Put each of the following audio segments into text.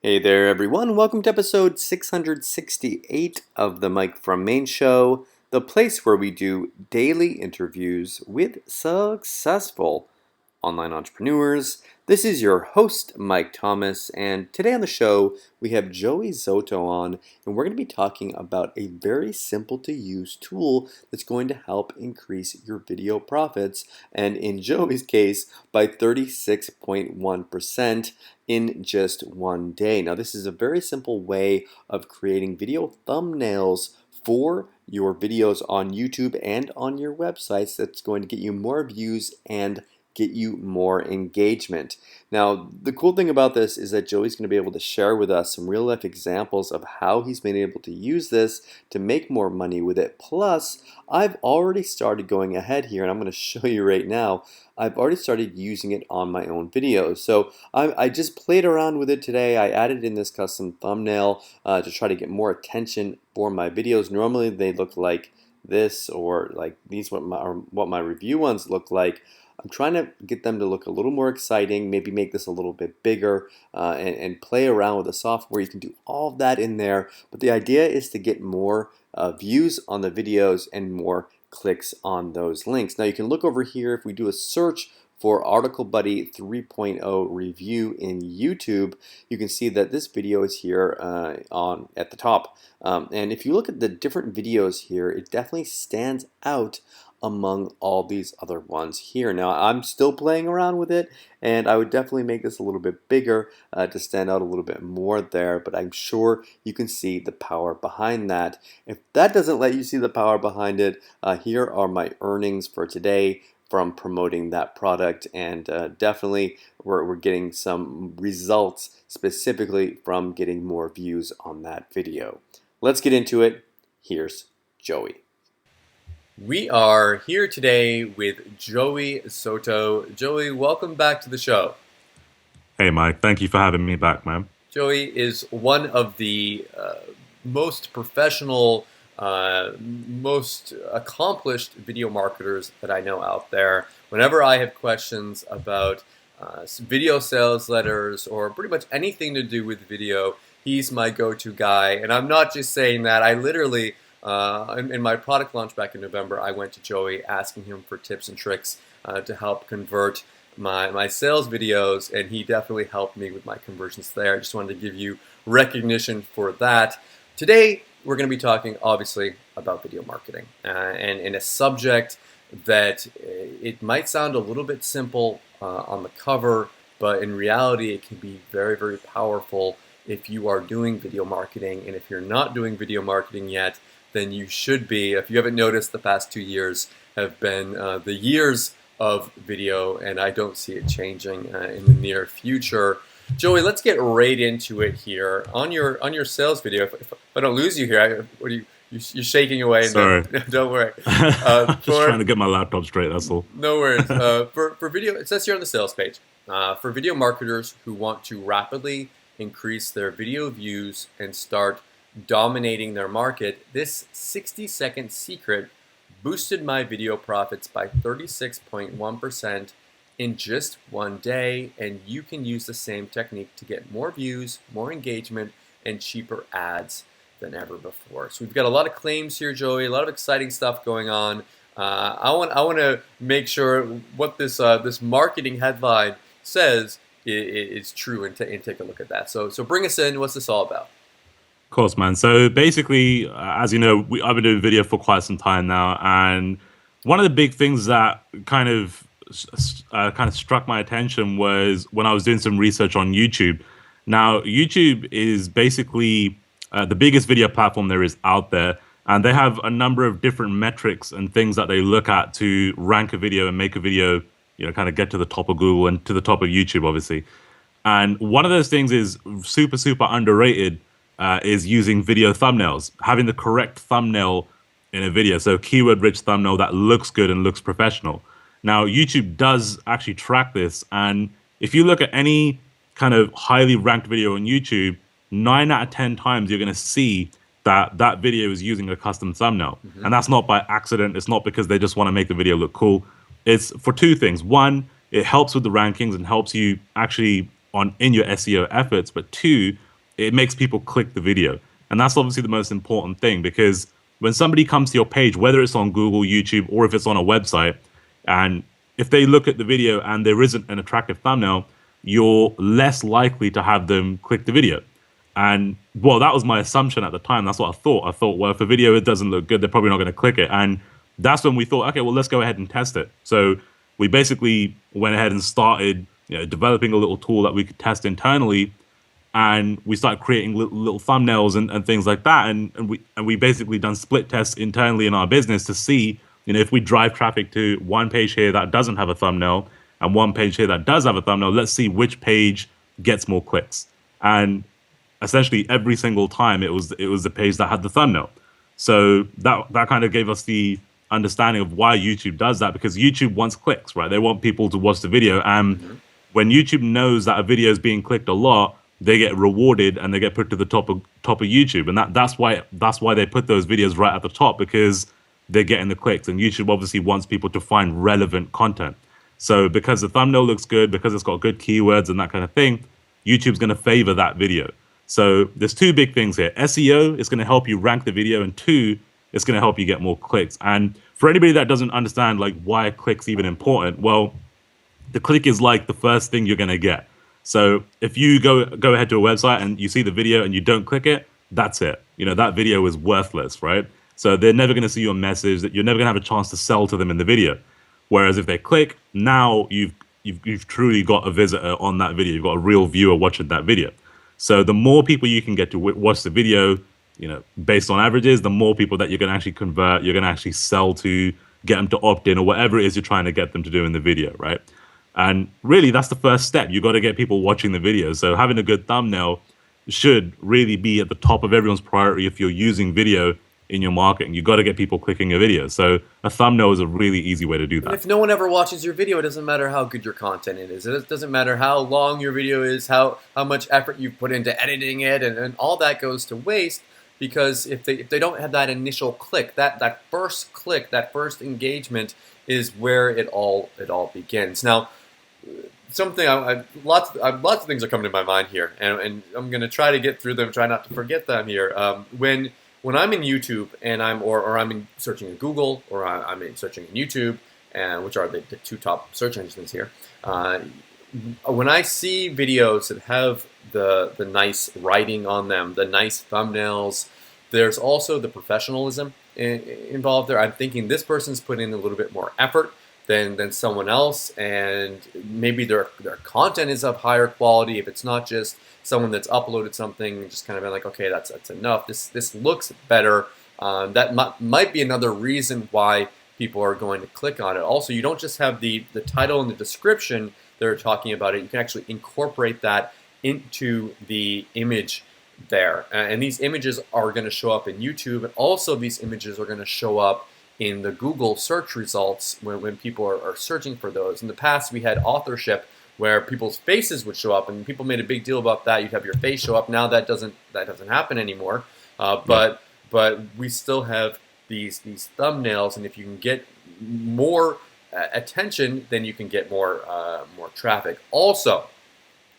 Hey there, everyone. Welcome to episode 668 of the Mike from Maine show, the place where we do daily interviews with successful online entrepreneurs. This is your host, Mike Thomas, and today on the show we have Joey Xoto on, and we're going to be talking about a very simple to use tool that's going to help increase your video profits, and in Joey's case, by 36.1% in just one day. Now, this is a very simple way of creating video thumbnails for your videos on YouTube and on your websites that's going to get you more views and get you more engagement. Now, the cool thing about this is that Joey's going to be able to share with us some real life examples of how he's been able to use this to make more money with it. Plus, I've already started going ahead here, and I'm going to show you right now. I've already started using it on my own videos. So I just played around with it today. I added in this custom thumbnail to try to get more attention for my videos. Normally they look like this, or like these, what my review ones look like. I'm trying to get them to look a little more exciting, maybe make this a little bit bigger, and play around with the software. You can do all of that in there, but the idea is to get more views on the videos and more clicks on those links. Now you can look over here. If we do a search for Article Buddy 3.0 review in YouTube, you can see that this video is here at the top. And if you look at the different videos here, it definitely stands out among all these other ones here. Now I'm still playing around with it, and I would definitely make this a little bit bigger to stand out a little bit more there, but I'm sure you can see the power behind that. If that doesn't let you see the power behind it, here are my earnings for today from promoting that product, and definitely we're getting some results specifically from getting more views on that video. Let's get into it. Here's Joey. We are here today with Joey Xoto. Joey, welcome back to the show. Hey, Mike. Thank you for having me back, man. Joey is one of the most professional, most accomplished video marketers that I know out there. Whenever I have questions about video sales letters or pretty much anything to do with video, he's my go-to guy. And I'm not just saying that. I literally, in my product launch back in November, I went to Joey asking him for tips and tricks to help convert my sales videos, and he definitely helped me with my conversions there. I just wanted to give you recognition for that. Today, we're going to be talking, obviously, about video marketing, and in a subject that it might sound a little bit simple on the cover, but in reality, it can be very, very powerful if you are doing video marketing. And if you're not doing video marketing yet, then you should be. If you haven't noticed, the past 2 years have been the years of video, and I don't see it changing in the near future. Joey, let's get right into it here. On your sales video, if I don't lose you here, you're shaking away. Sorry. Don't worry. Just trying to get my laptop straight, that's all. No worries. For video, it says here on the sales page, for video marketers who want to rapidly increase their video views and start dominating their market, this 60-second secret boosted my video profits by 36.1% in just one day, and you can use the same technique to get more views, more engagement, and cheaper ads than ever before. So we've got a lot of claims here, Joey, a lot of exciting stuff going on. I want to make sure what this marketing headline says is true, and take a look at that. So bring us in. What's this all about? Of course, man. So basically, as you know, I've been doing video for quite some time now, and one of the big things that kind of struck my attention was when I was doing some research on YouTube. Now, YouTube is basically the biggest video platform there is out there, and they have a number of different metrics and things that they look at to rank a video and make a video, kind of get to the top of Google and to the top of YouTube, obviously. And one of those things is super, super underrated. Is using video thumbnails, having the correct thumbnail in a video. So keyword-rich thumbnail that looks good and looks professional. Now, YouTube does actually track this. And if you look at any kind of highly ranked video on YouTube, 9 out of 10 times you're going to see that video is using a custom thumbnail. Mm-hmm. And that's not by accident. It's not because they just want to make the video look cool. It's for two things. One, it helps with the rankings and helps you actually in your SEO efforts. But two, it makes people click the video. And that's obviously the most important thing, because when somebody comes to your page, whether it's on Google, YouTube, or if it's on a website, and if they look at the video and there isn't an attractive thumbnail, you're less likely to have them click the video. And well, that was my assumption at the time. That's what I thought. I thought, well, if a video it doesn't look good, they're probably not going to click it. And that's when we thought, okay, well, let's go ahead and test it. So we basically went ahead and started, developing a little tool that we could test internally, and we started creating little thumbnails and things like that. And we basically done split tests internally in our business to see, if we drive traffic to one page here that doesn't have a thumbnail and one page here that does have a thumbnail, let's see which page gets more clicks. And essentially every single time it was the page that had the thumbnail. So that kind of gave us the understanding of why YouTube does that, because YouTube wants clicks, right? They want people to watch the video. And when YouTube knows that a video is being clicked a lot, they get rewarded and they get put to the top of YouTube. And that's why they put those videos right at the top, because they're getting the clicks. And YouTube obviously wants people to find relevant content. So because the thumbnail looks good, because it's got good keywords and that kind of thing, YouTube's going to favor that video. So there's two big things here. SEO is going to help you rank the video, and two, it's going to help you get more clicks. And for anybody that doesn't understand like why a click's even important, well, the click is like the first thing you're going to get. So if you go ahead to a website and you see the video and you don't click it, that's it. That video is worthless, right? So they're never going to see your message, that you're never going to have a chance to sell to them in the video. Whereas if they click, now you've truly got a visitor on that video. You've got a real viewer watching that video. So the more people you can get to watch the video, based on averages, the more people that you're going to actually convert, you're going to actually sell to, get them to opt in, or whatever it is you're trying to get them to do in the video, right? And really, that's the first step. You got to get people watching the video. So having a good thumbnail should really be at the top of everyone's priority if you're using video in your marketing. You got to get people clicking your video. So a thumbnail is a really easy way to do that. And if no one ever watches your video, it doesn't matter how good your content is. It doesn't matter how long your video is, how much effort you put into editing it, and all that goes to waste, because if they don't have that initial click, that first click, that first engagement is where it all begins. Now, something lots of things are coming to my mind here, and I'm going to try to get through them, try not to forget them here. When I'm in YouTube and I'm searching in Google, or I'm searching in YouTube, which are the two top search engines here, when I see videos that have the nice writing on them, the nice thumbnails, there's also the professionalism involved there. I'm thinking this person's put in a little bit more effort than someone else, and maybe their content is of higher quality. If it's not just someone that's uploaded something and just kind of been like, okay, that's enough. This looks better. That might be another reason why people are going to click on it. Also, you don't just have the title and the description that are talking about it. You can actually incorporate that into the image there. And these images are going to show up in YouTube, and also these images are going to show up in the Google search results when people are searching for those. In the past, we had authorship where people's faces would show up, and people made a big deal about that. You'd have your face show up. Now that doesn't happen anymore. But we still have these thumbnails, and if you can get more attention, then you can get more traffic. Also,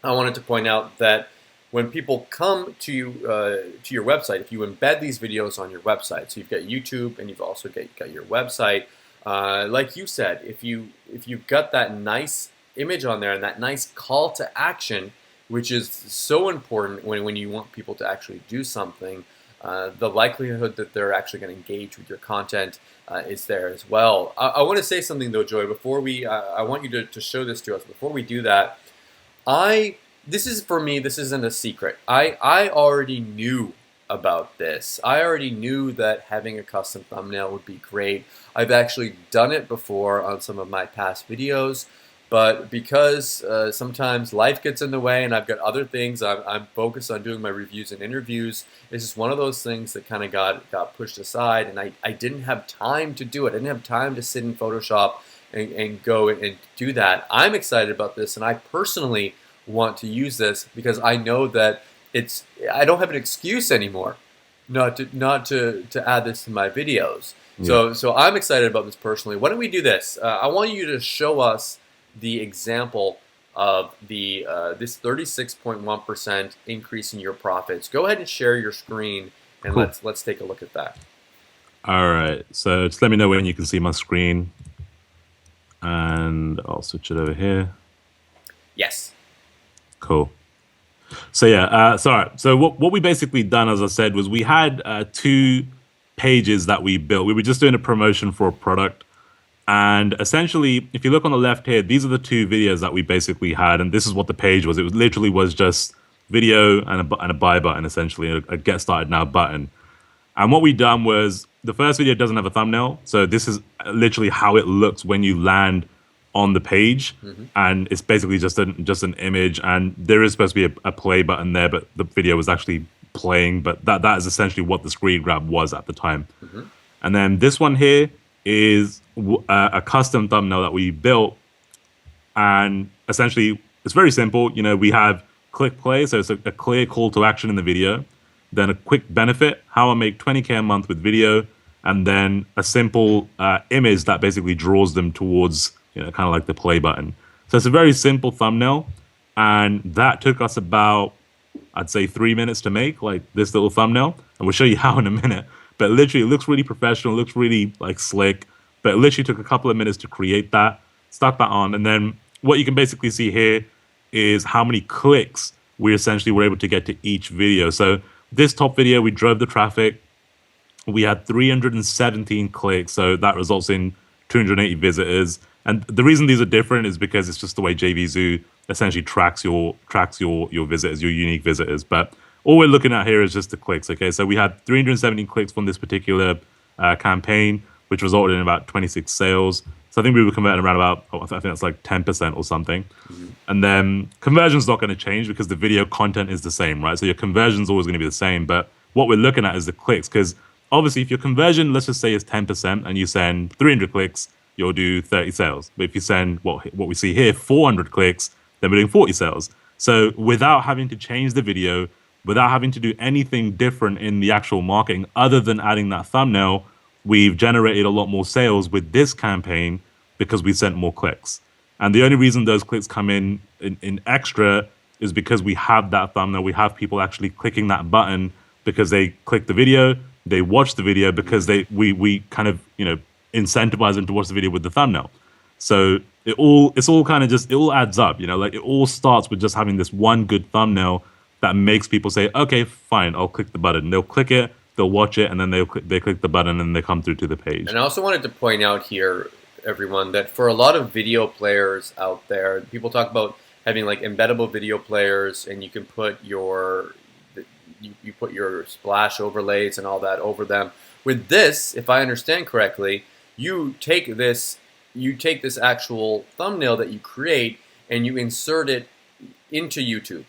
I wanted to point out that when people come to your website, if you embed these videos on your website, so you've got YouTube and you've also got your website, like you said, if you've got that nice image on there and that nice call to action, which is so important when you want people to actually do something, the likelihood that they're actually going to engage with your content is there as well. I want to say something though, Joy, before I want you to show this to us. Before we do that, this isn't a secret. I already knew about this. I already knew that having a custom thumbnail would be great. I've actually done it before on some of my past videos, but because sometimes life gets in the way and I've got other things, I'm focused on doing my reviews and interviews. It's just one of those things that kind of got pushed aside, and I didn't have time to do it. I didn't have time to sit in Photoshop and go and do that. I'm excited about this, and I personally want to use this because I know that I don't have an excuse anymore not to add this to my videos. Yeah. So I'm excited about this personally. Why don't we do this? I want you to show us the example of the this 36.1% increase in your profits. Go ahead and share your screen, and Cool. let's take a look at that. All right. So just let me know when you can see my screen, and I'll switch it over here. Yes. Cool. So yeah, so what we basically done, as I said, was we had two pages that we built. We were just doing a promotion for a product, and essentially, if you look on the left here, these are the two videos that we basically had, and this is what the page was. It was literally was just video and a buy button, essentially a get started now button. And what we done was the first video doesn't have a thumbnail, so this is literally how it looks when you land on the page, and it's basically just an image, and there is supposed to be a play button there, but the video was actually playing. But that is essentially what the screen grab was at the time. And then this one here is a custom thumbnail that we built, and essentially it's very simple. You know, we have click play, so it's a clear call to action in the video, then a quick benefit, how I make 20K a month with video, and then a simple image that basically draws them towards, you know, kind of like the play button. So it's a very simple thumbnail, and that took us about, I'd say, 3 minutes to make, like this little thumbnail, and we'll show you how in a minute. But literally, it looks really professional, looks really like slick, but it literally took a couple of minutes to create that, stuck that on, and then what you can basically see here is how many clicks we essentially were able to get to each video. So this top video, we drove the traffic. We had 317 clicks, so that results in 280 visitors. And the reason these are different is because it's just the way JVZoo essentially tracks your visitors, your unique visitors. But all we're looking at here is just the clicks. Okay, so we had 317 clicks from this particular campaign, which resulted in about 26 sales. So I think we were converting around about, I think that's like 10% or something. And then conversion's not going to change because the video content is the same, right? So your conversion's always going to be the same. But what we're looking at is the clicks, because obviously if your conversion, let's just say, is 10% and you send 300 clicks, you'll do 30 sales. But if you send what we see here, 400 clicks, then we're doing 40 sales. So without having to change the video, without having to do anything different in the actual marketing other than adding that thumbnail, we've generated a lot more sales with this campaign because we sent more clicks. And the only reason those clicks come in extra is because we have that thumbnail. We have people actually clicking that button because they click the video, they watch the video because we kind of, you know, incentivize them to watch the video with the thumbnail. So it all adds up, you know, like it all starts with just having this one good thumbnail that makes people say, okay, fine, I'll click the button. They'll click it, they'll watch it, and then they click the button and they come through to the page. And I also wanted to point out here, everyone, that for a lot of video players out there, people talk about having like embeddable video players, and you can put your you put your splash overlays and all that over them. With this, if I understand correctly, you take this actual thumbnail that you create and you insert it into YouTube.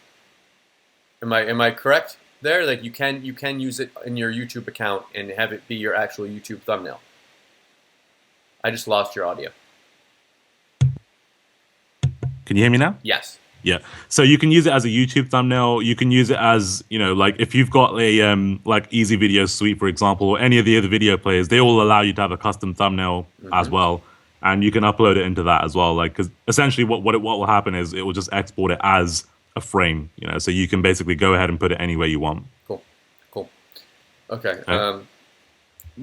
Am I correct there? Like you can use it in your YouTube account and have it be your actual YouTube thumbnail. I just lost your audio. Can you hear me now? Yes. Yeah. So you can use it as a YouTube thumbnail. You can use it as, you know, like if you've got a like Easy Video Suite, for example, or any of the other video players, they all allow you to have a custom thumbnail as well. And you can upload it into that as well. Like, because essentially what will happen is it will just export it as a frame, you know, so you can basically go ahead and put it anywhere you want. Cool. Okay.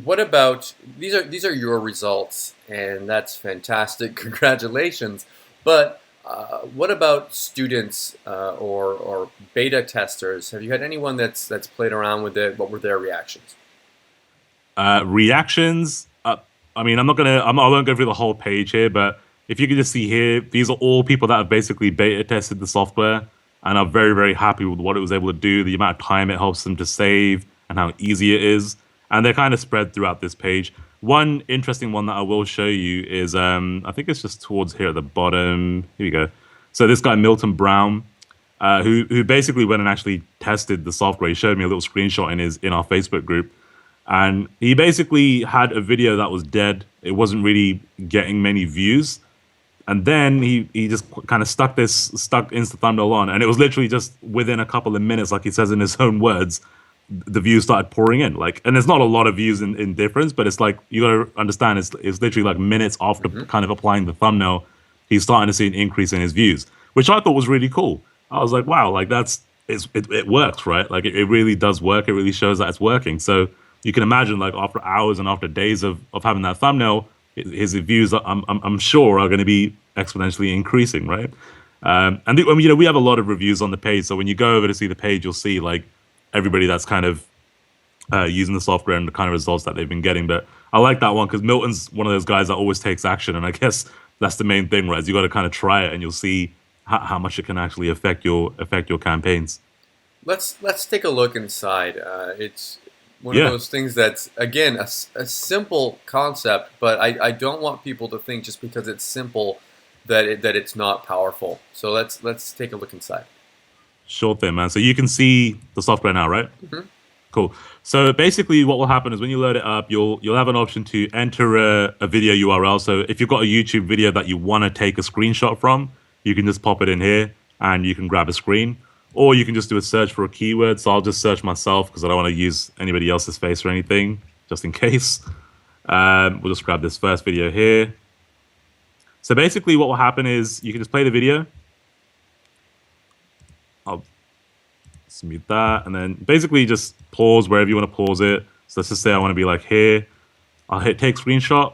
What about these are your results, and that's fantastic. Congratulations. But what about students or beta testers? Have you had anyone that's played around with it? What were their reactions? Reactions. I mean, I won't go through the whole page here, but if you can just see here, these are all people that have basically beta tested the software and are very, very happy with what it was able to do, the amount of time it helps them to save, and how easy it is. And they're kind of spread throughout this page. One interesting one that I will show you is, I think it's just towards here at the bottom. Here we go. So this guy, Milton Brown, who basically went and actually tested the software. He showed me a little screenshot in our Facebook group. And he basically had a video that was dead. It wasn't really getting many views. And then he just kind of stuck InstaThumbnail on. And it was literally just within a couple of minutes, like he says in his own words, the views started pouring in. Like, and there's not a lot of views in difference, but it's like, you got to understand, it's literally like minutes after kind of applying the thumbnail, he's starting to see an increase in his views. which I thought was really cool. I was like, wow, like it works, right? Like it really does work. It really shows that it's working. So you can imagine, like after hours and after days of having that thumbnail, his views, I'm sure, are going to be exponentially increasing, right? You know, we have a lot of reviews on the page, so when you go over to see the page, you'll see like everybody that's kind of using the software and the kind of results that they've been getting. But I like that one because Milton's one of those guys that always takes action, and I guess that's the main thing, right? Is you got to kind of try it, and you'll see how much it can actually affect your campaigns. Let's take a look inside. It's one of Yeah, those things that's again a simple concept, but I don't want people to think just because it's simple that it's not powerful. So let's take a look inside. sure thing, man. So you can see the software now, right? Hmm. Cool. So basically, what will happen is when you load it up, you'll have an option to enter a video URL. So if you've got a YouTube video that you want to take a screenshot from, you can just pop it in here and you can grab a screen, or you can just do a search for a keyword. So I'll just search myself because I don't want to use anybody else's face or anything, just in case. We'll just grab this first video here. So basically, what will happen is you can just play the video. I'll mute that, and then basically just pause wherever you want to pause it. So let's just say I want to be like here. I'll hit take screenshot,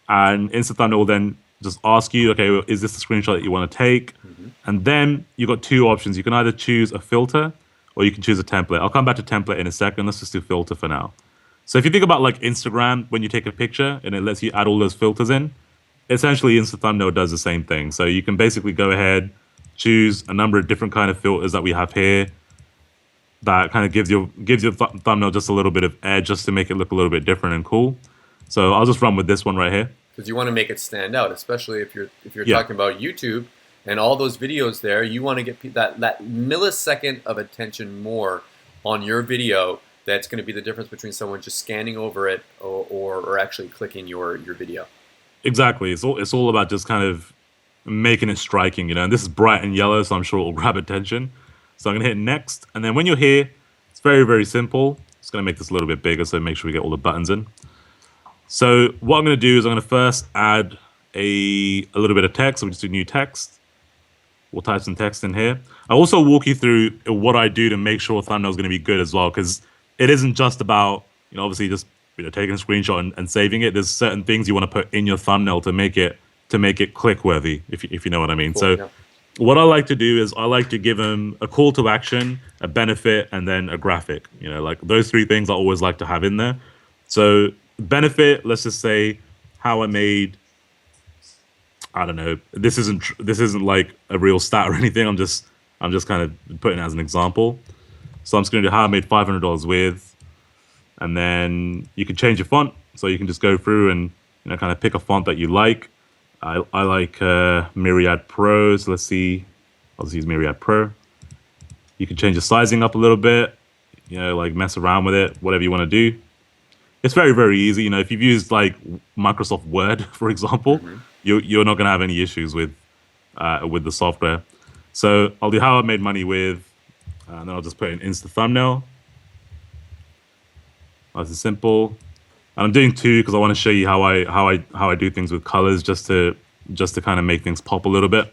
and InstaThumbnail will then just ask you, okay, well, is this the screenshot that you want to take? Hmm. And then you've got two options. You can either choose a filter or you can choose a template. I'll come back to template in a second. Let's just do filter for now. So if you think about like Instagram, when you take a picture and it lets you add all those filters in, essentially InstaThumbnail does the same thing. So you can basically go ahead, choose a number of different kind of filters that we have here that kind of gives your thumbnail just a little bit of edge, just to make it look a little bit different and cool. So I'll just run with this one right here. Because you want to make it stand out, especially if you're Yeah, talking about YouTube and all those videos there. You want to get that millisecond of attention more on your video. That's going to be the difference between someone just scanning over it or actually clicking your video. exactly. It's all about just kind of making it striking, you know. And this is bright and yellow, so I'm sure it will grab attention. So I'm gonna hit next, and then when you're here, it's very, very simple. Just gonna make this a little bit bigger so make sure we get all the buttons in. So what I'm gonna do is I'm gonna first add a little bit of text. So we just do new text. We'll type some text in here. I also walk you through what I do to make sure a thumbnail is going to be good as well, because it isn't just about, you know, obviously just, you know, taking a screenshot and saving it. There's certain things you want to put in your thumbnail to make it click worthy, if you know what I mean. Cool. So Yeah. what I like to do is I like to give them a call to action, a benefit, and then a graphic. You know, like those three things I always like to have in there. So benefit, let's just say how I made, I don't know. This isn't like a real stat or anything. I'm just kind of putting it as an example. So I'm just going to do how I made $500 with, and then you can change your font. So you can just go through and, you know, kind of pick a font that you like. I like Myriad Pro. So let's see. I'll just use Myriad Pro. You can change the sizing up a little bit. You know, like mess around with it, whatever you want to do. It's very, very easy. You know, if you've used like Microsoft Word, for example, Hmm. you're not going to have any issues with the software. So I'll do how I made money with, and then I'll just put in Insta thumbnail. Nice and simple. And I'm doing two because I want to show you how I do things with colors, just to kind of make things pop a little bit.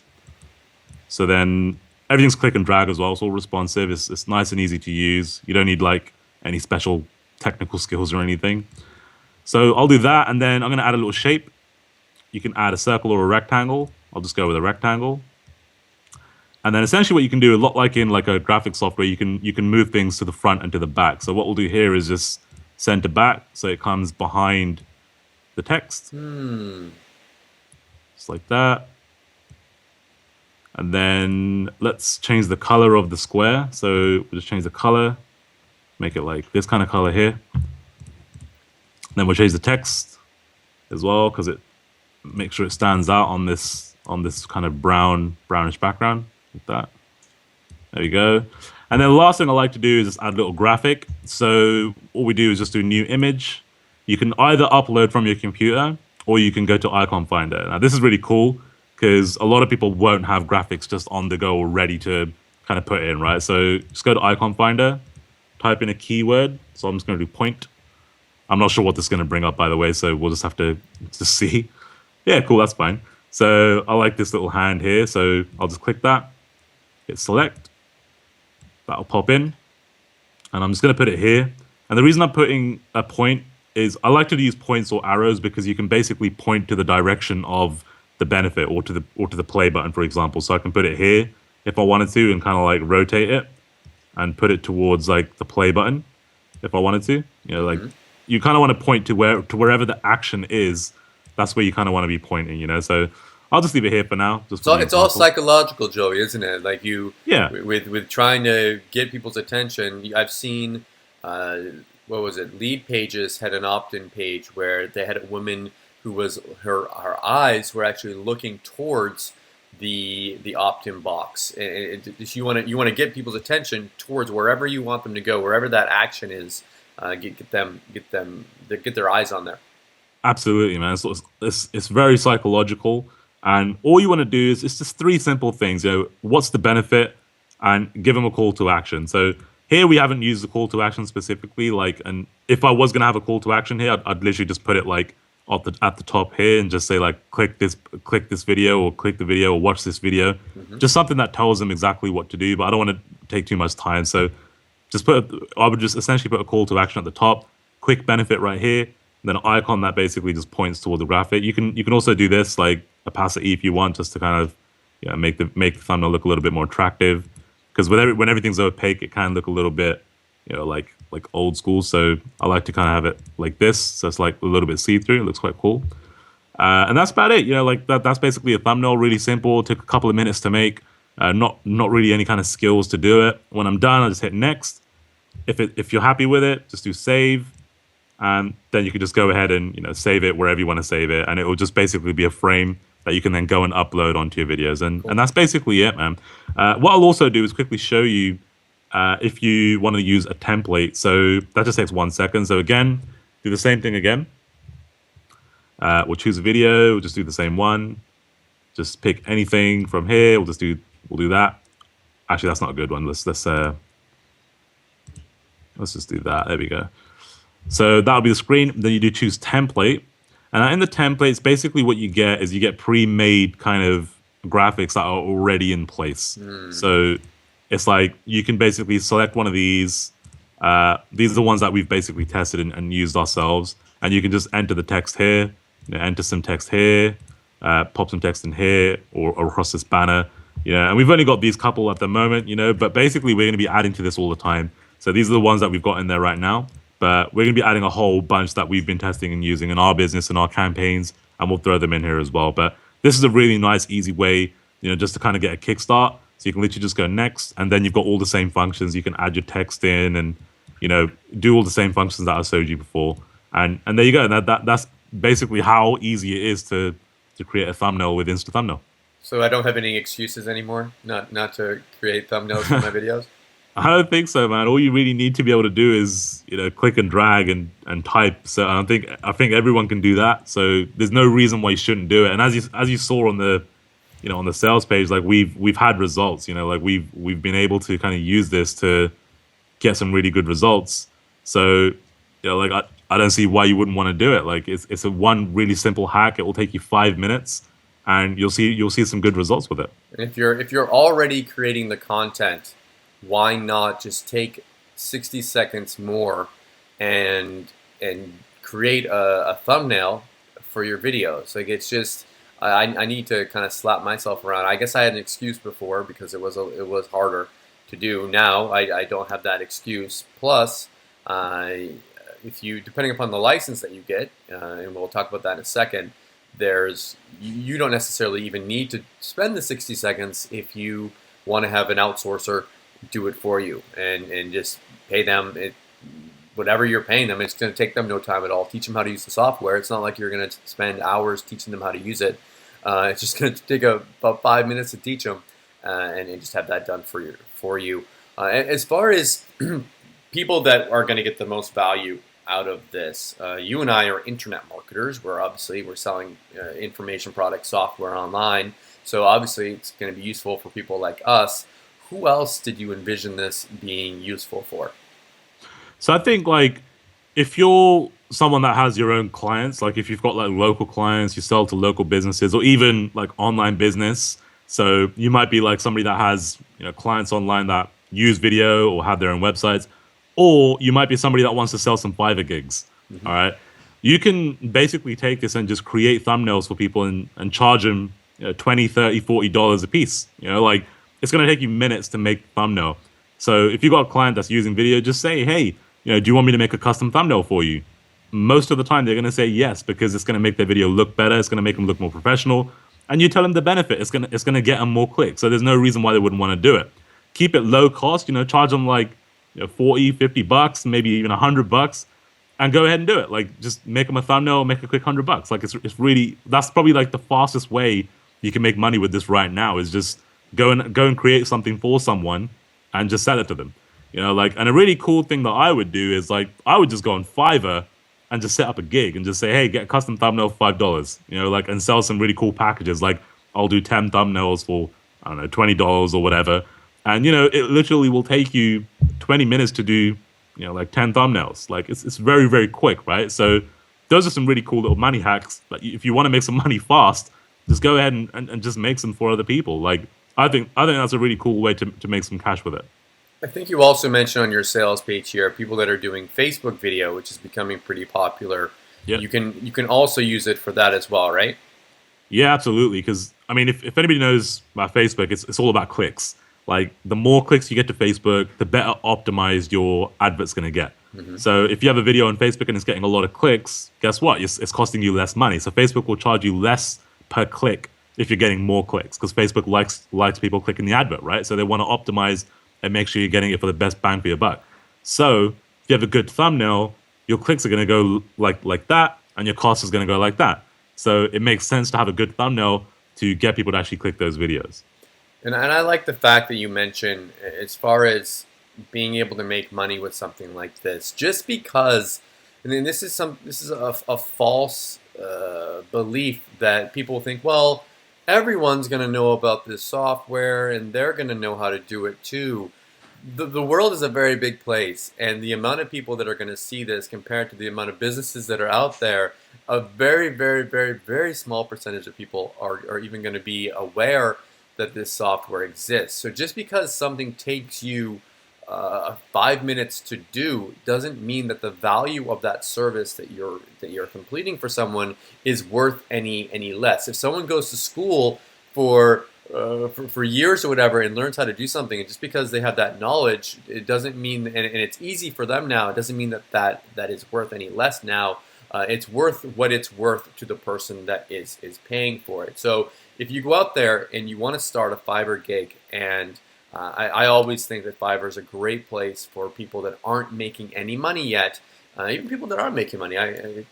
So then everything's click and drag as well. It's all responsive. It's nice and easy to use. You don't need like any special technical skills or anything. So I'll do that, and then I'm going to add a little shape. You can add a circle or a rectangle. I'll just go with a rectangle. And then essentially what you can do, a lot like in like a graphic software, you can move things to the front and to the back. So what we'll do here is just center back, so it comes behind the text. Just like that. And then let's change the color of the square. So we'll just change the color, make it like this kind of color here. Then we'll change the text as well, because it makes sure it stands out on this kind of brownish background, like that. There you go. And then the last thing I like to do is just add a little graphic. So all we do is just do new image. You can either upload from your computer or you can go to Icon Finder. Now this is really cool because a lot of people won't have graphics just on the go or ready to kind of put in, right? So just go to Icon Finder, type in a keyword. So I'm just going to do point. I'm not sure what this is going to bring up, by the way, so we'll just have to see. Yeah, cool, that's fine. So I like this little hand here. So I'll just click that, hit select. That'll pop in. And I'm just going to put it here. And the reason I'm putting a point is I like to use points or arrows because you can basically point to the direction of the benefit or to the play button, for example. So I can put it here if I wanted to and kind of like rotate it and put it towards like the play button if I wanted to. You know, like you kind of want to point to wherever the action is. That's where you kind of want to be pointing, you know. So I'll just leave it here for now. Just So it's all psychological, Joey, isn't it? Like yeah, with trying to get people's attention. I've seen, what was it? Lead Pages had an opt-in page where they had a woman who was her eyes were actually looking towards the opt-in box, and you want to get people's attention towards wherever you want them to go, wherever that action is. Get their eyes on there. absolutely, man. So it's very psychological. And all you want to do is it's just three simple things. You know, what's the benefit, and give them a call to action. So here we haven't used the call to action specifically. Like, and if I was gonna have a call to action here, I'd literally just put it like at the top here and just say like click this video or click the video or watch this video. Just something that tells them exactly what to do. But I don't want to take too much time. So I would just essentially put a call to action at the top, quick benefit right here, then an icon that basically just points toward the graphic. You can also do this like opacity if you want, just to kind of make the thumbnail look a little bit more attractive. Because when everything's opaque, it can look a little bit like old school. So I like to kind of have it like this, so it's like a little bit see through. It looks quite cool. And that's about it. Like that's basically a thumbnail. Really simple. Took a couple of minutes to make. Not really any kind of skills to do it. When I'm done, I just hit next. If you're happy with it, just do save. And then you can just go ahead and save it wherever you want to save it, and it will just basically be a frame that you can then go and upload onto your videos, and that's basically it, man. What I'll also do is quickly show you if you want to use a template. So that just takes 1 second. So again, do the same thing again. We'll choose a video. We'll just do the same one. Just pick anything from here. We'll do that. Actually, that's not a good one. Let's just do that. There we go. So that'll be the screen. Then you do choose template. And in the templates, basically what you get is you get pre-made kind of graphics that are already in place. So it's like you can basically select one of these. These are the ones that we've basically tested and used ourselves. And you can just enter the text here, enter some text here, pop some text in here or across this banner. And we've only got these couple at the moment, but basically we're going to be adding to this all the time. So these are the ones that we've got in there right now. But we're going to be adding a whole bunch that we've been testing and using in our business and our campaigns, and we'll throw them in here as well. But this is a really nice, easy way, just to kind of get a kickstart. So you can literally just go next, and then you've got all the same functions. You can add your text in and, do all the same functions that I showed you before. And there you go. That's basically how easy it is to create a thumbnail with InstaThumbnail. So I don't have any excuses anymore not to create thumbnails for my videos? I don't think so, man. All you really need to be able to do is, click and drag and type. So I think everyone can do that. So there's no reason why you shouldn't do it. And as you saw on the, on the sales page, like we've had results. Like we've been able to kind of use this to get some really good results. So, like I don't see why you wouldn't want to do it. Like it's a one really simple hack. It will take you 5 minutes, and you'll see some good results with it. And if you're already creating the content, why not just take 60 seconds more and create a thumbnail for your videos? Like it's just I need to kind of slap myself around. I guess I had an excuse before because it was harder to do. Now I don't have that excuse. Plus, if you depending upon the license that you get, and we'll talk about that in a second, you don't necessarily even need to spend the 60 seconds if you want to have an outsourcer do it for you and just pay them whatever you're paying them. It's going to take them no time at all. Teach them how to use the software. It's not like you're going to spend hours teaching them how to use it. It's just going to take about 5 minutes to teach them and just have that done for you. As far as people that are going to get the most value out of this, you and I are internet marketers. We're selling information products, software online. So obviously it's going to be useful for people like us. Who else did you envision this being useful for? So I think like if you're someone that has your own clients, like if you've got like local clients, you sell to local businesses or even like online business. So you might be like somebody that has, clients online that use video or have their own websites, or you might be somebody that wants to sell some Fiverr gigs. Mm-hmm. All right. You can basically take this and just create thumbnails for people and charge them 20, 30, $40 a piece. Like it's going to take you minutes to make thumbnail. So if you've got a client that's using video, just say, hey, do you want me to make a custom thumbnail for you? Most of the time, they're going to say yes because it's going to make their video look better. It's going to make them look more professional. And you tell them the benefit. It's going to get them more clicks. So there's no reason why they wouldn't want to do it. Keep it low cost. Charge them like 40, $50, maybe even $100, and go ahead and do it. Like just make them a thumbnail, make a quick $100. Like it's really, that's probably like the fastest way you can make money with this right now is just go and create something for someone and just sell it to them. And a really cool thing that I would do is like I would just go on Fiverr and just set up a gig and just say, hey, get a custom thumbnail for $5, and sell some really cool packages. Like I'll do 10 thumbnails for, I don't know, $20 or whatever. And, it literally will take you 20 minutes to do, like 10 thumbnails. Like it's very, very quick, right? So those are some really cool little money hacks. Like if you want to make some money fast, just go ahead and just make some for other people. Like I think that's a really cool way to make some cash with it. I think you also mentioned on your sales page here people that are doing Facebook video, which is becoming pretty popular. Yeah. You can also use it for that as well, right? Yeah, absolutely. Because I mean, if anybody knows about Facebook, it's all about clicks. Like the more clicks you get to Facebook, the better optimized your advert's going to get. Mm-hmm. So if you have a video on Facebook and it's getting a lot of clicks, guess what? It's costing you less money. So Facebook will charge you less per click if you're getting more clicks because Facebook likes people clicking the advert, right? So they want to optimize and make sure you're getting it for the best bang for your buck. So if you have a good thumbnail, your clicks are going to go like that, and your cost is going to go like that. So it makes sense to have a good thumbnail to get people to actually click those videos. And I like the fact that you mentioned as far as being able to make money with something like this, just because, and then this is a false belief that people think, well, everyone's going to know about this software and they're going to know how to do it too. The world is a very big place, and the amount of people that are going to see this compared to the amount of businesses that are out there, a very, very, very, very small percentage of people are even going to be aware that this software exists. So just because something takes you 5 minutes to do doesn't mean that the value of that service that you're completing for someone is worth any less. If someone goes to school for years or whatever and learns how to do something, and just because they have that knowledge, it doesn't mean, and it's easy for them now, it doesn't mean that is worth any less now. It's worth what it's worth to the person that is paying for it. So if you go out there and you want to start a Fiverr gig, and I always think that Fiverr is a great place for people that aren't making any money yet, even people that are making money,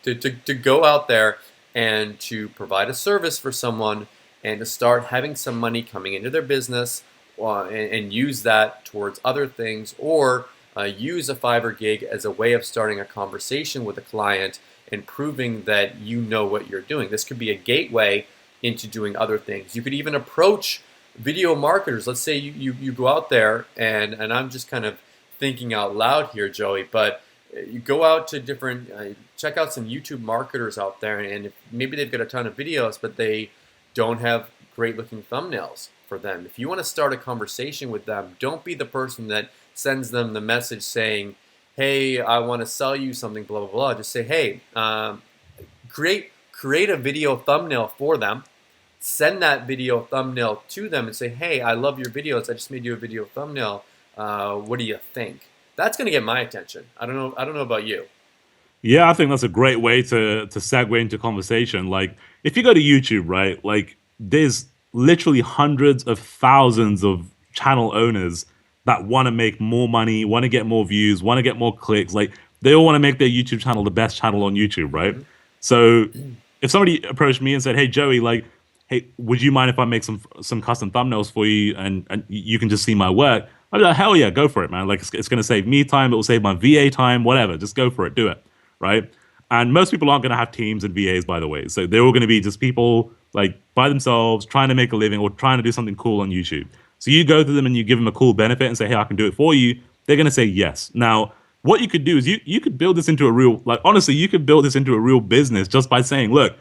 to go out there and to provide a service for someone and to start having some money coming into their business and use that towards other things, or use a Fiverr gig as a way of starting a conversation with a client and proving that you know what you're doing. This could be a gateway into doing other things. You could even approach video marketers. Let's say you go out there, and I'm just kind of thinking out loud here, Joey, but you go out to different, check out some YouTube marketers out there, and if maybe they've got a ton of videos, but they don't have great looking thumbnails for them. If you want to start a conversation with them, don't be the person that sends them the message saying, hey, I want to sell you something, blah, blah, blah. Just say, hey, create a video thumbnail for them. Send that video thumbnail to them and say, hey, I love your videos. I just made you a video thumbnail. What do you think? That's going to get my attention. I don't know about you. Yeah, I think that's a great way to segue into conversation. Like, if you go to YouTube, right, like, there's literally hundreds of thousands of channel owners that want to make more money, want to get more views, want to get more clicks. Like, they all want to make their YouTube channel the best channel on YouTube, right? Mm-hmm. So if somebody approached me and said, hey, Joey, like, hey, would you mind if I make some custom thumbnails for you and you can just see my work? I'd be like, hell yeah, go for it, man. Like, it's going to save me time. It will save my VA time, whatever. Just go for it. Do it, right? And most people aren't going to have teams and VAs, by the way. So they're all going to be just people, like, by themselves, trying to make a living or trying to do something cool on YouTube. So you go to them and you give them a cool benefit and say, hey, I can do it for you. They're going to say yes. Now, what you could do is you could build this into a real, like, honestly, you could build this into a real business just by saying, look,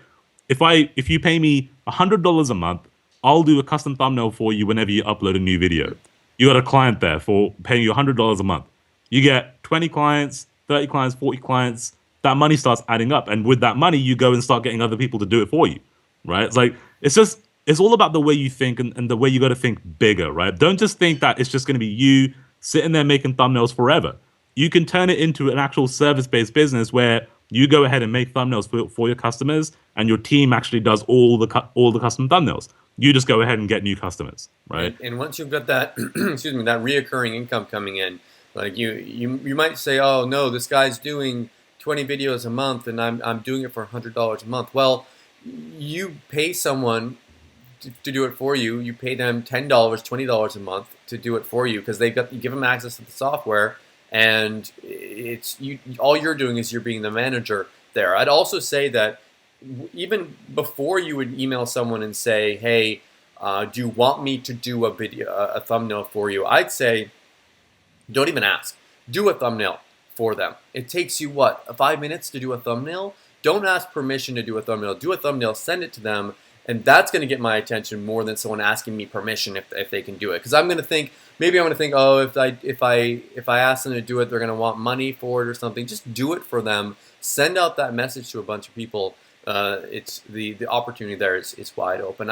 if you pay me $100 a month, I'll do a custom thumbnail for you whenever you upload a new video. You got a client there for paying you $100 a month. You get 20 clients, 30 clients, 40 clients. That money starts adding up, and with that money, you go and start getting other people to do it for you, right? It's like it's all about the way you think and the way you got to think bigger, right? Don't just think that it's just going to be you sitting there making thumbnails forever. You can turn it into an actual service-based business where you go ahead and make thumbnails for your customers, and your team actually does all the custom thumbnails. You just go ahead and get new customers, right? And once you've got that, excuse me, that reoccurring income coming in, like you might say, oh no, this guy's doing 20 videos a month, and I'm doing it for $100 a month. Well, you pay someone to do it for you. You pay them $10, $20 a month to do it for you because you give them access to the software, and all you're doing is you're being the manager there. I'd also say that even before you would email someone and say, hey, do you want me to do a thumbnail for you? I'd say, don't even ask. Do a thumbnail for them. It takes you, what, 5 minutes to do a thumbnail? Don't ask permission to do a thumbnail. Do a thumbnail, send it to them, and that's going to get my attention more than someone asking me permission if they can do it. Because I'm going to think, oh, if I ask them to do it, they're going to want money for it or something. Just do it for them. Send out that message to a bunch of people. It's the opportunity there is wide open.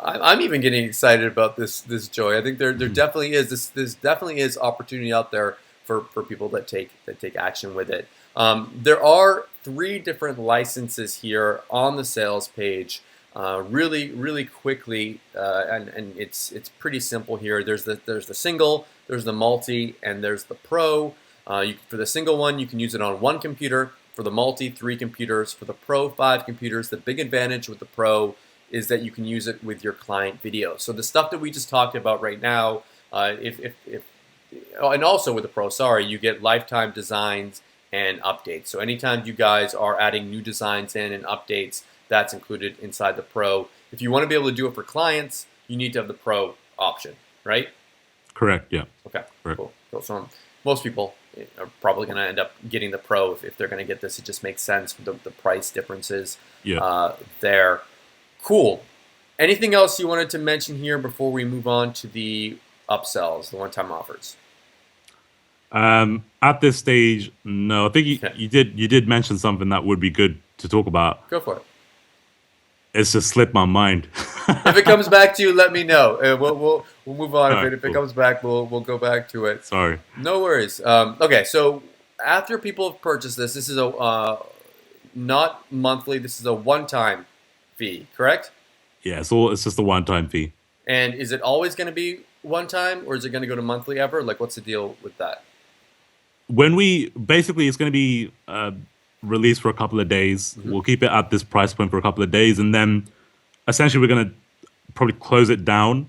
I'm even getting excited about this Joey. I think there definitely is this definitely is opportunity out there for people that take action with it. There are 3 different licenses here on the sales page. Really quickly, and it's pretty simple here. There's the single, there's the multi, and there's the pro. For the single one, you can use it on 1 computer. For the multi, 3 computers. For the pro, 5 computers. The big advantage with the pro is that you can use it with your client video. So the stuff that we just talked about right now, and also with the pro, sorry, you get lifetime designs and updates. So anytime you guys are adding new designs in and updates, that's included inside the pro. If you want to be able to do it for clients, you need to have the pro option, right? Correct, yeah. Okay, correct. Cool. So most people are probably going to end up getting the pro if they're going to get this. It just makes sense with the price differences there. Cool. Anything else you wanted to mention here before we move on to the upsells, the one-time offers? At this stage, no. I think you did mention something that would be good to talk about. Go for it. It's just slipped my mind. If it comes back to you, let me know. We'll move on. If Cool. it comes back, we'll go back to it. Sorry. No worries. Okay, so after people have purchased this is a not monthly. This is a one-time fee, correct? Yeah, it's just a one-time fee. And is it always going to be one time, or is it going to go to monthly ever? Like, what's the deal with that? It's going to be released for a couple of days. Mm-hmm. We'll keep it at this price point for a couple of days, and then essentially we're going to probably close it down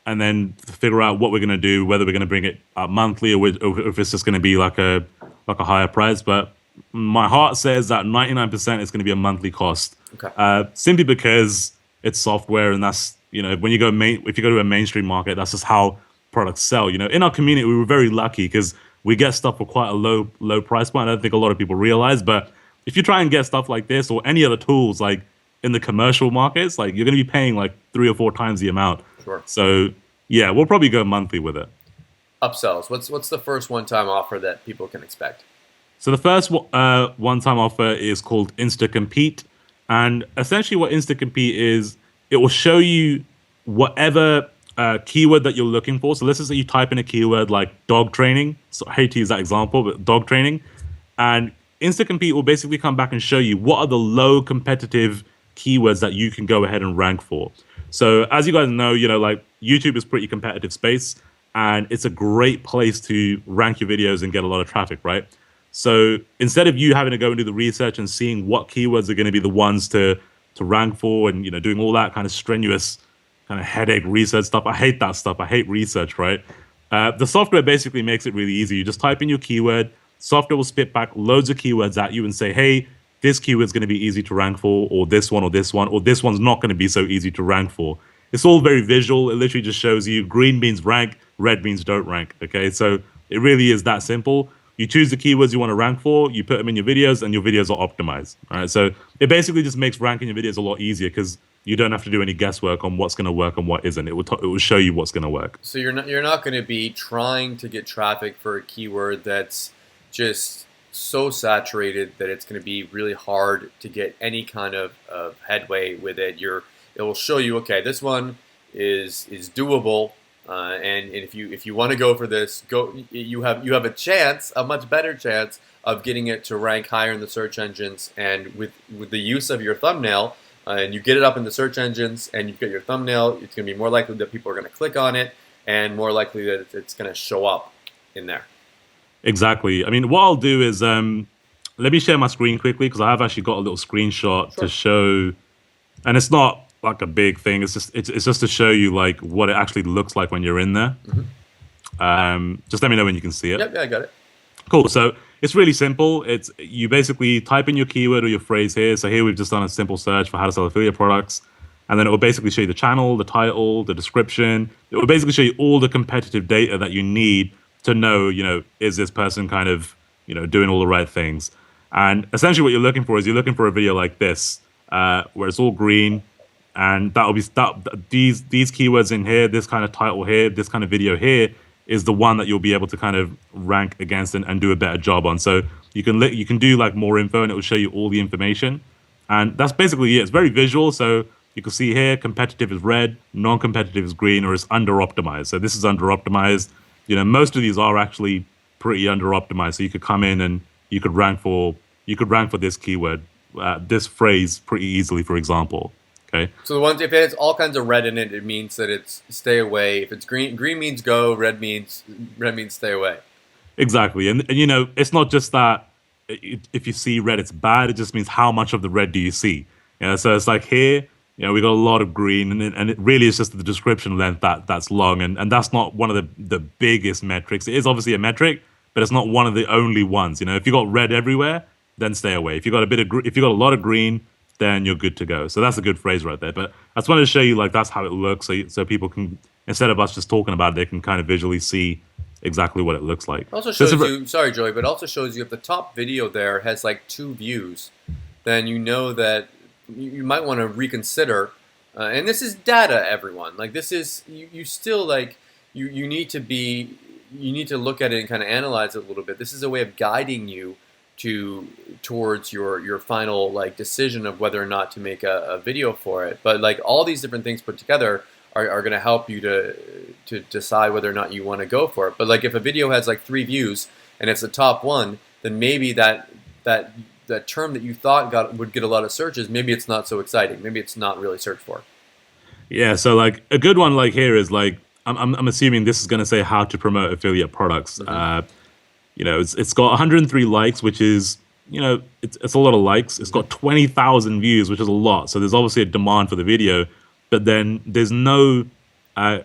and then figure out what we're going to do, whether we're going to bring it up monthly or if it's just going to be like a higher price. But my heart says that 99% is going to be a monthly cost. Okay. Simply because it's software, and that's, when you if you go to a mainstream market, that's just how products sell. In our community, we were very lucky because we get stuff for quite a low price point. I don't think a lot of people realize, but if you try and get stuff like this or any other tools, like in the commercial markets, like you're going to be paying like 3 or 4 times the amount. Sure. So yeah, we'll probably go monthly with it. Upsells. What's the first one-time offer that people can expect? So the first one-time offer is called InstaCompete, and essentially what InstaCompete is, it will show you whatever keyword that you're looking for. So let's just say you type in a keyword like dog training. So I hate to use that example, but dog training. And InstaCompete will basically come back and show you what are the low competitive keywords that you can go ahead and rank for. So as you guys know, like YouTube is pretty competitive space, and it's a great place to rank your videos and get a lot of traffic, right? So instead of you having to go and do the research and seeing what keywords are going to be the ones to rank for and, doing all that kind of strenuous kind of headache research stuff. I hate that stuff. I hate research, right? The software basically makes it really easy. You just type in your keyword. Software will spit back loads of keywords at you and say, hey, this keyword's going to be easy to rank for, or this one, or this one, or this one's not going to be so easy to rank for. It's all very visual. It literally just shows you green means rank, red means don't rank. Okay, so it really is that simple. You choose the keywords you want to rank for, you put them in your videos, and your videos are optimized. All right, so it basically just makes ranking your videos a lot easier because you don't have to do any guesswork on what's going to work and what isn't. It will show you what's going to work. So you're not going to be trying to get traffic for a keyword that's just so saturated that it's going to be really hard to get any kind of headway with it. It will show you, okay, this one is doable, and if you want to go for this, you have a chance, a much better chance of getting it to rank higher in the search engines. And with the use of your thumbnail, and you get it up in the search engines, and you've got your thumbnail, it's going to be more likely that people are going to click on it, and more likely that it's going to show up in there. Exactly. I mean, what I'll do is let me share my screen quickly because I have actually got a little screenshot to show, and it's not like a big thing. It's just to show you like what it actually looks like when you're in there. Just let me know when you can see it. Yep, yeah, I got it. Cool. So it's really simple. It's you basically type in your keyword or your phrase here. So here we've just done a simple search for how to sell affiliate products. And then it will basically show you the channel, the title, the description. It will basically show you all the competitive data that you need to know, is this person kind of, doing all the right things. And essentially what you're looking for is you're looking for a video like this, where it's all green. And that will be these keywords in here, this kind of title here, this kind of video here is the one that you'll be able to kind of rank against and do a better job on. So you can do like more info and it will show you all the information. And that's basically it. It's very visual. So you can see here, competitive is red, non-competitive is green, or it's under-optimized. So this is under-optimized. Most of these are actually pretty under-optimized. So you could come in and you could rank for this keyword, this phrase pretty easily, for example. Okay. So the ones, if it has all kinds of red in it, it means that it's stay away. If it's green means go, red means stay away. Exactly. And it's not just that if you see red, it's bad. It just means how much of the red do you see? So it's like here, we got a lot of green, and it really is just the description length that's long, and that's not one of the biggest metrics. It is obviously a metric, but it's not one of the only ones. If you got red everywhere, then stay away. If you got a lot of green, then you're good to go. So that's a good phrase right there. But I just wanted to show you like that's how it looks, so people can, instead of us just talking about it, they can kind of visually see exactly what it looks like. Also shows you, sorry Joey, but also shows you if the top video there has like 2 views, then you know that you might want to reconsider. And this is data, everyone. Like this is you still like you need to look at it and kind of analyze it a little bit. This is a way of guiding you towards your final like decision of whether or not to make a video for it. But like all these different things put together are going to help you to decide whether or not you want to go for it. But like if a video has like 3 views and it's the top one, then maybe that term that you thought would get a lot of searches, maybe it's not so exciting. Maybe it's not really searched for. Yeah. So like a good one like here is like I'm assuming this is going to say how to promote affiliate products. It's got 103 likes, which is, it's a lot of likes. It's got 20,000 views, which is a lot. So there's obviously a demand for the video, but then there's no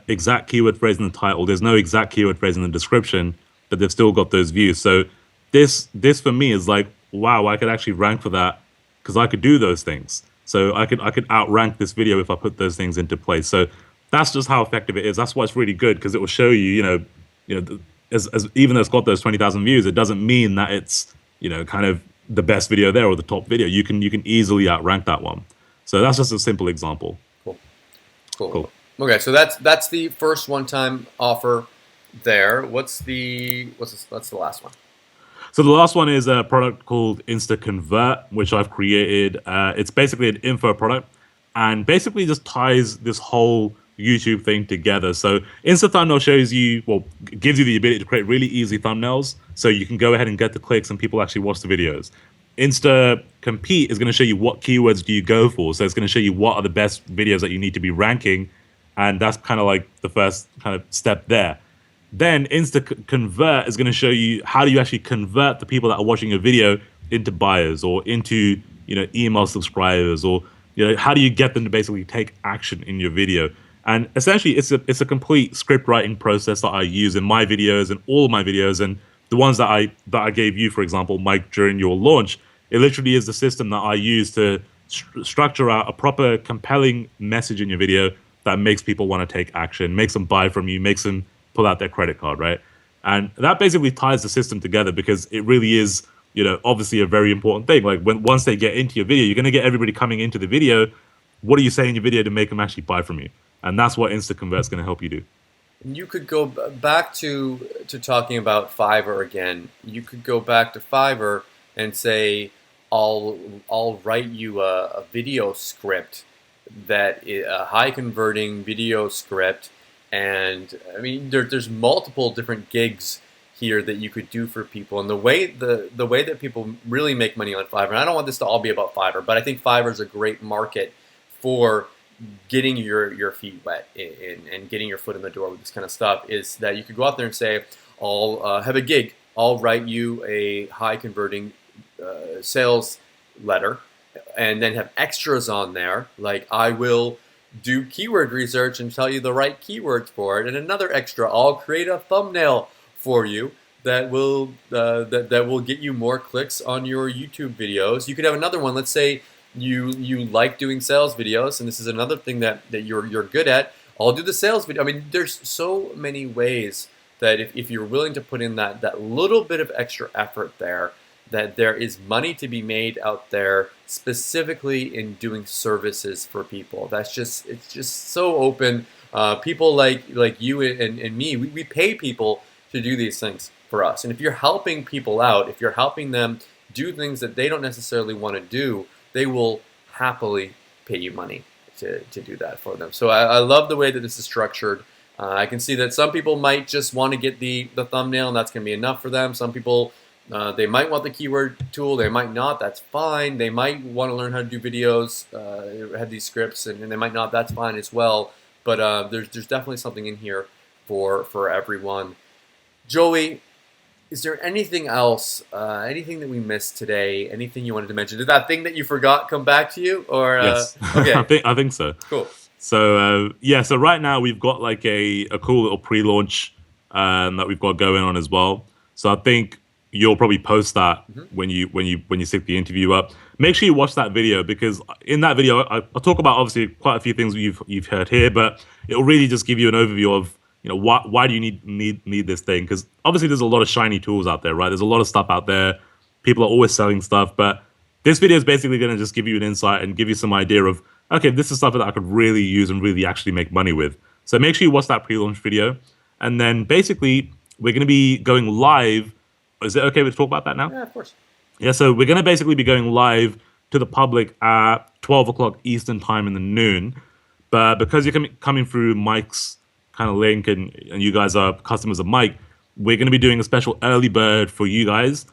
exact keyword phrase in the title. There's no exact keyword phrase in the description, but they've still got those views. So this for me is like, wow, I could actually rank for that because I could do those things. So I could outrank this video if I put those things into place. So that's just how effective it is. That's why it's really good, because it will show you, as even though it's got those 20,000 views, it doesn't mean that it's kind of the best video there or the top video. You can easily outrank that one. So that's just a simple example. Cool. Okay, so that's the first one-time offer there. What's the last one? So the last one is a product called InstaConvert, which I've created. It's basically an info product, and basically just ties this whole YouTube thing together. So InstaThumbnail gives you the ability to create really easy thumbnails, so you can go ahead and get the clicks and people actually watch the videos. InstaCompete is going to show you what keywords do you go for. So it's going to show you what are the best videos that you need to be ranking, and that's kind of like the first kind of step there. Then InstaConvert is going to show you how do you actually convert the people that are watching your video into buyers or into email subscribers, or how do you get them to basically take action in your video. And essentially, it's a complete script writing process that I use in my videos and all of my videos, and the ones that I gave you, for example, Mike, during your launch. It literally is the system that I use to structure out a proper, compelling message in your video that makes people want to take action, makes them buy from you, makes them pull out their credit card, right? And that basically ties the system together because it really is, obviously a very important thing. Like once they get into your video, you're going to get everybody coming into the video. What do you say in your video to make them actually buy from you? And that's what InstaConvert is going to help you do. You could go back to talking about Fiverr again. You could go back to Fiverr and say, I'll write you a video script that is a high converting video script, and I mean there's multiple different gigs here that you could do for people. And the way that people really make money on Fiverr, and I don't want this to all be about Fiverr, but I think Fiverr is a great market for getting your feet wet and getting your foot in the door with this kind of stuff, is that you could go out there and say, I'll have a gig, I'll write you a high converting sales letter, and then have extras on there, like I will do keyword research and tell you the right keywords for it, and another extra, I'll create a thumbnail for you that will that will get you more clicks on your YouTube videos. You could have another one. Let's say you like doing sales videos, and this is another thing that you're good at. I'll do the sales video. I mean, there's so many ways that if you're willing to put in that little bit of extra effort there, that there is money to be made out there, specifically in doing services for people. It's just so open. People like you and me, we pay people to do these things for us. And if you're helping people out, if you're helping them do things that they don't necessarily want to do, they will happily pay you money to do that for them. So I love the way that this is structured. I can see that some people might just want to get the thumbnail, and that's going to be enough for them. Some people, they might want the keyword tool, they might not, that's fine. They might want to learn how to do videos, have these scripts, and they might not, that's fine as well. But there's definitely something in here for everyone. Joey, is there anything else, anything that we missed today, anything you wanted to mention? Did that thing that you forgot come back to you? Or yes, okay. I think so. Cool. So so right now we've got like a cool little pre-launch that we've got going on as well. So I think you'll probably post that when you stick the interview up. Make sure you watch that video, because in that video I'll talk about obviously quite a few things you've heard here, but it'll really just give you an overview of why do you need this thing, because obviously there's a lot of shiny tools out there, right? There's a lot of stuff out there. People are always selling stuff, but this video is basically going to just give you an insight and give you some idea of, okay, this is stuff that I could really use and really actually make money with. So make sure you watch that pre-launch video, and then basically we're going to be going live. Is it okay to talk about that now? Yeah, of course. Yeah, so we're going to basically be going live to the public at 12 o'clock Eastern time in the noon. But because you're coming through Mike's kind of link, and you guys are customers of Mike, we're going to be doing a special early bird for you guys,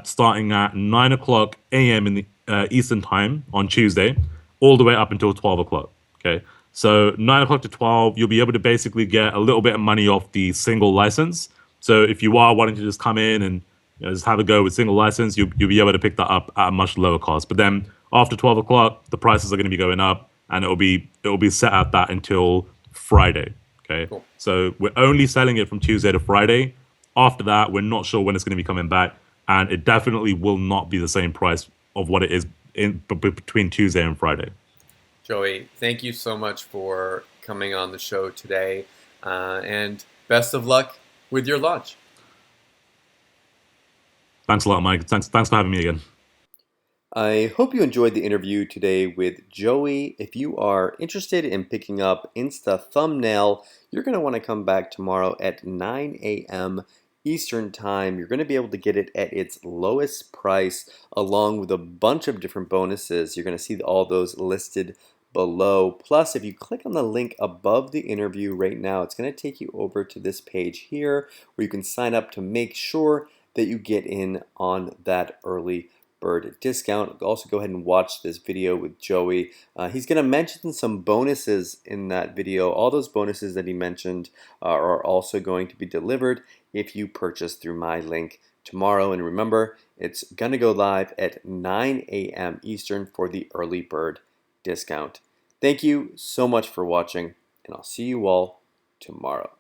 starting at 9 o'clock a.m. in the Eastern time on Tuesday, all the way up until 12 o'clock. Okay, so 9 o'clock to 12, you'll be able to basically get a little bit of money off the single license. So if you are wanting to just come in and just have a go with single license, you'll be able to pick that up at a much lower cost. But then after 12 o'clock, the prices are going to be going up, and it'll be set at that until Friday. Okay, cool. So we're only selling it from Tuesday to Friday. After that, we're not sure when it's going to be coming back, and it definitely will not be the same price of what it is between Tuesday and Friday. Joey, thank you so much for coming on the show today, and best of luck with your launch. Thanks a lot, Mike. Thanks for having me again. I hope you enjoyed the interview today with Joey. If you are interested in picking up InstaThumbnail, you're going to want to come back tomorrow at 9 a.m. Eastern Time. You're going to be able to get it at its lowest price, along with a bunch of different bonuses. You're going to see all those listed below. Plus, if you click on the link above the interview right now, it's going to take you over to this page here where you can sign up to make sure that you get in on that early bird discount. Also, go ahead and watch this video with Joey. He's going to mention some bonuses in that video. All those bonuses that he mentioned are also going to be delivered if you purchase through my link tomorrow. And remember, it's going to go live at 9 a.m. Eastern for the early bird discount. Thank you so much for watching, and I'll see you all tomorrow.